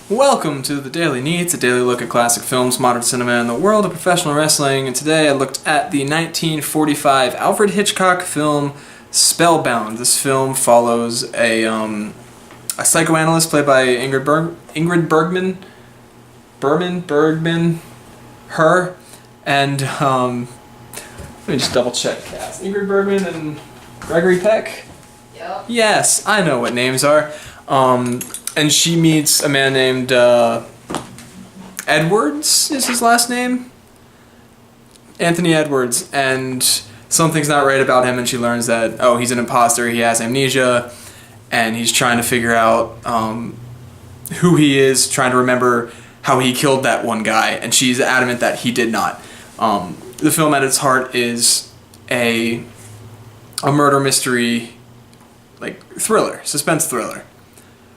Welcome to the Daily Neitz, a daily look at classic films, modern cinema, and the world of professional wrestling. And today I looked at the 1945 Alfred Hitchcock film Spellbound. This film follows a psychoanalyst played by Ingrid Bergman, her, and let me just double check cast. Ingrid Bergman and Gregory Peck. Yep. Yes, I know what names are. And she meets a man named Edwards, is his last name? Anthony Edwards, and something's not right about him, and she learns that, oh, he's an imposter, he has amnesia, and he's trying to figure out who he is, trying to remember how he killed that one guy, and she's adamant that he did not. The film at its heart is a murder mystery, like thriller, suspense thriller.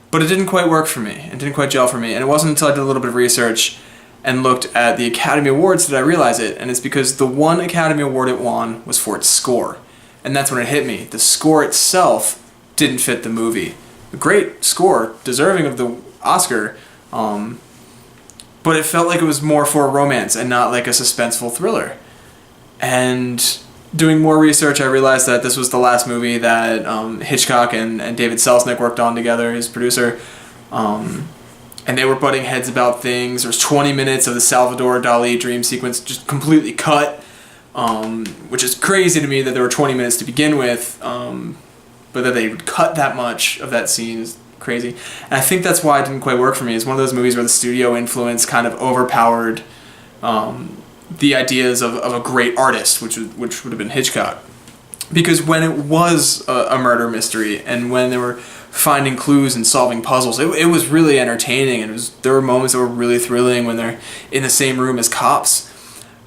But it didn't quite work for me. It didn't quite gel for me. And it wasn't until I did a little bit of research and looked at the Academy Awards that I realized it. And it's because the one Academy Award it won was for its score. And that's when it hit me. The score itself didn't fit the movie. A great score, deserving of the Oscar, but it felt like it was more for a romance and not like a suspenseful thriller. And doing more research, I realized that this was the last movie that Hitchcock and David Selznick worked on together, his producer, and they were butting heads about things. There was 20 minutes of the Salvador Dali dream sequence just completely cut, which is crazy to me that there were 20 minutes to begin with, but that they would cut that much of that scene is crazy. And I think that's why it didn't quite work for me. It's one of those movies where the studio influence kind of overpowered the ideas of a great artist, which would have been Hitchcock. Because when it was a murder mystery, and when they were finding clues and solving puzzles, it was really entertaining, and there were moments that were really thrilling when they're in the same room as cops.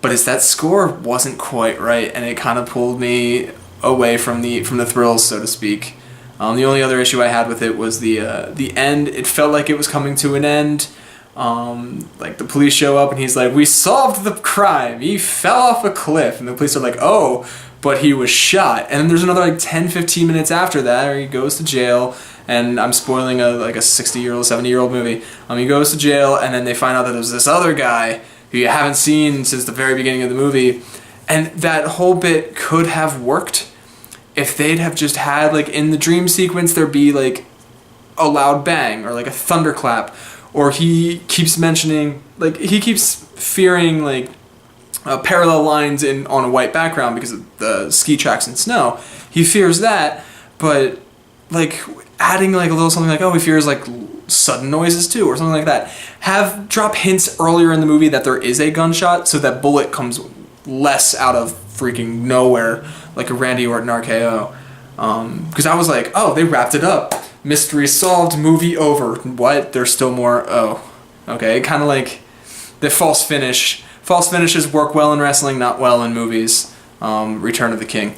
But it's that score wasn't quite right, and it kind of pulled me away from the thrills, so to speak. The only other issue I had with it was the end. It felt like it was coming to an end. Like the police show up and he's like, we solved the crime, he fell off a cliff, and the police are like, oh, but he was shot. And then there's another like 10-15 minutes after that where he goes to jail, and I'm spoiling a 60-year-old 70-year-old movie. He goes to jail, and then they find out that there's this other guy who you haven't seen since the very beginning of the movie, and that whole bit could have worked if they'd have just had, like, in the dream sequence there'd be like a loud bang or like a thunderclap. Or he keeps mentioning, like, he keeps fearing, like, parallel lines on a white background because of the ski tracks and snow. He fears that, but, like, adding, like, a little something like, oh, he fears, like, sudden noises, too, or something like that. Drop hints earlier in the movie that there is a gunshot, so that bullet comes less out of freaking nowhere, like a Randy Orton RKO. Because I was like, oh, they wrapped it up. Mystery solved, movie over. What? There's still more? Oh. Okay, kind of like the false finish. False finishes work well in wrestling, not well in movies. Return of the King.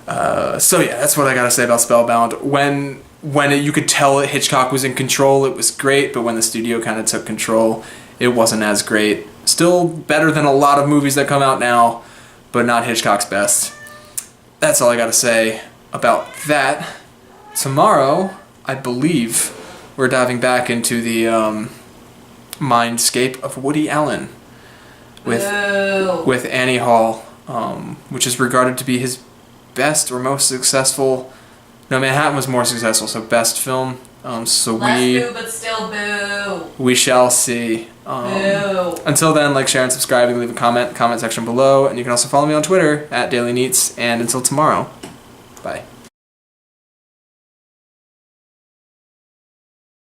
So yeah, that's what I gotta say about Spellbound. When you could tell that Hitchcock was in control, it was great, but when the studio kind of took control, it wasn't as great. Still better than a lot of movies that come out now, but not Hitchcock's best. That's all I gotta say about that. Tomorrow, I believe, we're diving back into the mindscape of Woody Allen with Annie Hall, which is regarded to be his best or most successful. No, Manhattan was more successful, so best film. Less boo, but still boo. We shall see. Boo. Until then, like, share, and subscribe. You can leave a comment section below, and you can also follow me on Twitter @DailyNeitz. And until tomorrow, bye.